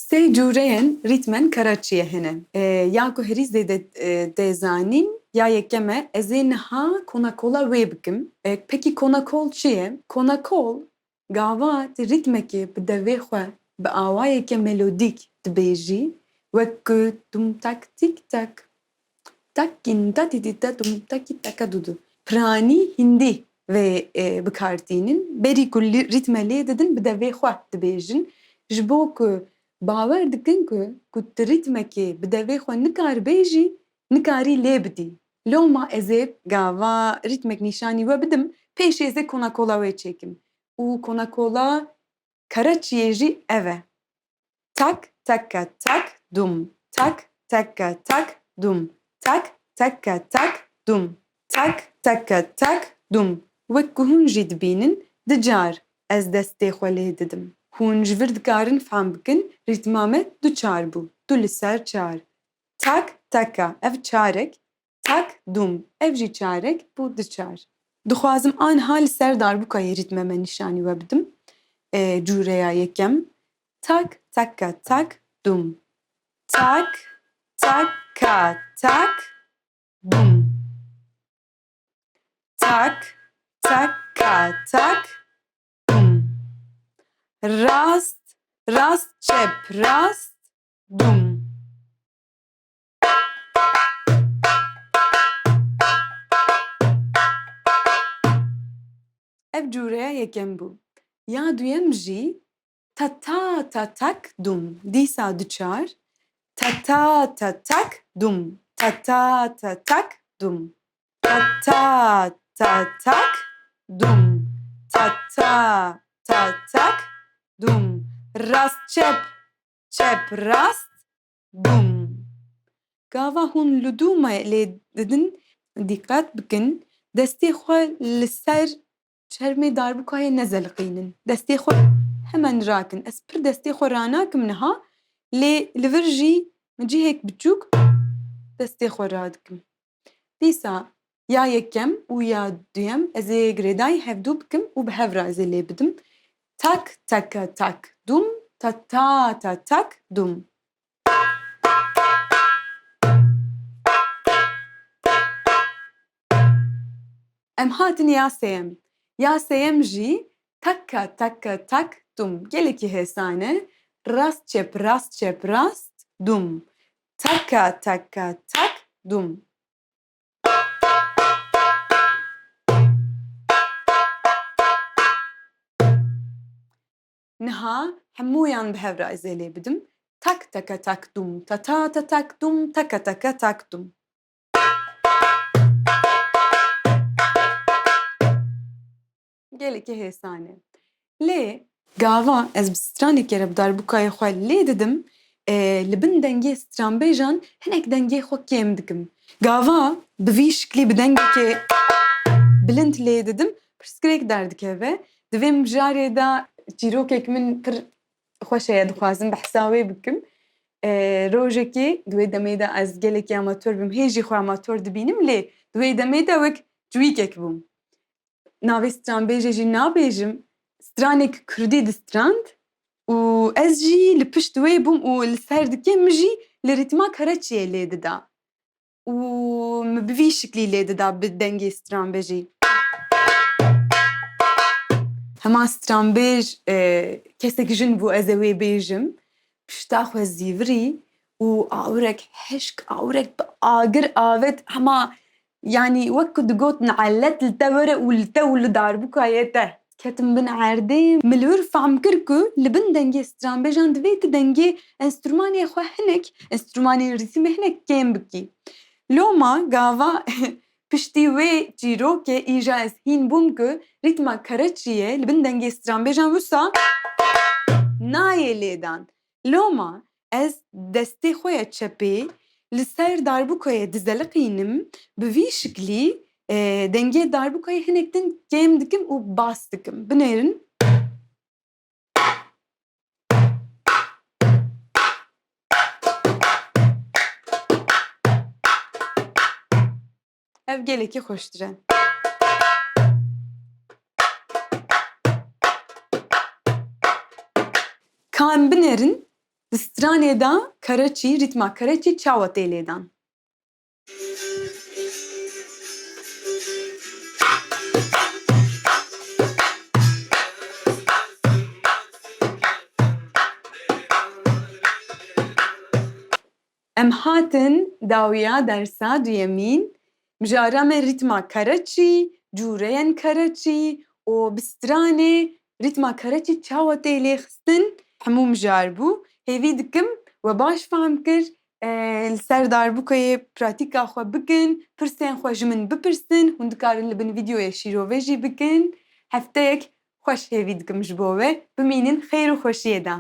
Sê cûreyên rîtmen Karaçiyê hene. Ya ku herî zêde dêzanîn ya yekem e ez ê niha konakola wê bikim. Pekî konakol çi ye? Konakol gava ti rîtmekê bi devê xwe bi awayeke melodîk dibêjî wek ku tum tak tik tak takîn ta tî tî ta tum takî taka dudu. Piranî hîndî vê bikartînin berî ku rîtme lê didin bi devê xwe dibêjin ji bo ku bawer dikin ku tu rîtmekê bi devê xwe nikaribêjî, nikarî lê bidî. Loma ez ê gava rîtmek nîşanî we bidim, pêşî ez ê konakola wê çêkim. û konakola Karaçiyê jî ev e. Tak taka tak dum. Tak taka tak dum. Tak taka tak dum. Tak taka tak dum. Wek ku hûn jî dibînin, di car ez destê xwe lê didim. Hûn ji vir dikarin fehm bikin rîtma me du çar bû. Du li ser çar. Tak taka ev çarek, tak dum ev jî çarek bû di çar. Dixwazim aniha li ser darbûkayê rîtme me nîşanî we bidim. Cûreya yekem. Tak taka tak dum. Tak taka tak dum. Tak taka tak dum. Rast rast çep rast dum. Ev cûreya yekem bû. Ya duyem jî ta ta ta tak dum. Dîsa du çar. Ta ta ta tak dum. Ta ta ta tak dum. Ta ta ta tak dum. Ta ta ta tak dum. Rast çep çep rast dum. Gava hûn li dûma lê didin dîqet bikin destê xwe li ser çermê darbûkayê nezeliqînin. Destê xwe hemen rakin. Ez pir destê xwe ranakim niha lê li vir jî min cihek biçûk destê xwe radikim. Dîsa ya yekem û ya duyem ez ê girêdayî hevdû bikim û bi hev re ez ê lê bidim. Tak taka tak dum. Ta ta ta tak dum. Em hatin ya sêyem. Ya sêyem jî taka taka tak dum. Gelekî hêsane. Rast çep rast çep rast dum. Taka taka tak dum. Niha hemûyan bi hev re ez ê lê bidim. Tak taka tak dum. Ta ta ta tak dum. Taka taka tak dum. Gelekî hêsane. Lê gava ez bi stranekê re bi darbûkayê xwe lê didim, li bin dengê stranbêjan hinek dengê xwe kêm dikim. Gava bi vî şiklî bi dengekê bilind lê didim, pirsgirêk derdikeve. Divê mijarê da çîrokek min pir xweş heye dixwazim bi hisa wê bikim. Rojekê di wê demê de ez gelekî amatör bim, hê jî xwe amatör dibînim lê di wê demê de wek cûîkek bûm. Navê stranbêjê jî nabêjim. Stranek Kurdî distrand û ez jî li pişt wê bûm û li ser dikê min jî li rîtma Karaçiyê lê dida. û min bi vî şiklî lê dida bi dengê stranbêjî. Hema stranbêj kesek jin bû ez ê wê bêjim. Pişta xwe zîvirî û awirek hişk, awirek bi agir avet hema yani wek ku digot neellet li te were û li te û li darbûkayê te. Ketim bin erdê min li wir fehm kir ku li bin dengê stranbêjan divê tu dengê enstrûmanê xwe hinek, enstrûmanê rîtmê hinek kêm bikî. Loma gava piştî wê çîrokê îja ez hîn bûm ku rîtma Karaçiyê li bin dengê stranbêjan wisa nayê lêdan. Loma ez destê xwe ya çepê li ser darbûkayê dizeliqînim bi vî şiklî dengê darbûkayê hinek din kêm dikim û bas dikim. Binêrin. Ev gelekî xweştir e. Ka em binêrin Bi stranê da Karaçî, rîtma Karaçî çawa tê lêdan. Em hatin dawiya dersa duyemîn, mijara me rîtma Karaçî, cûreyên Karaçî û bi stranê rîtma Karaçî çawa tê lêxistin hemû mijar bû. Hêvî dikim we baş fehm kir, li ser darbûkayê pratîka xwe bikin, pirsên xwe ji min bipirsin, hûn dikarin li bin vîdyoyê şîrovê jî bikin. Hefteyek xweş hêvî dikim ji bo we. Bimînin xêr û xweşiyê de.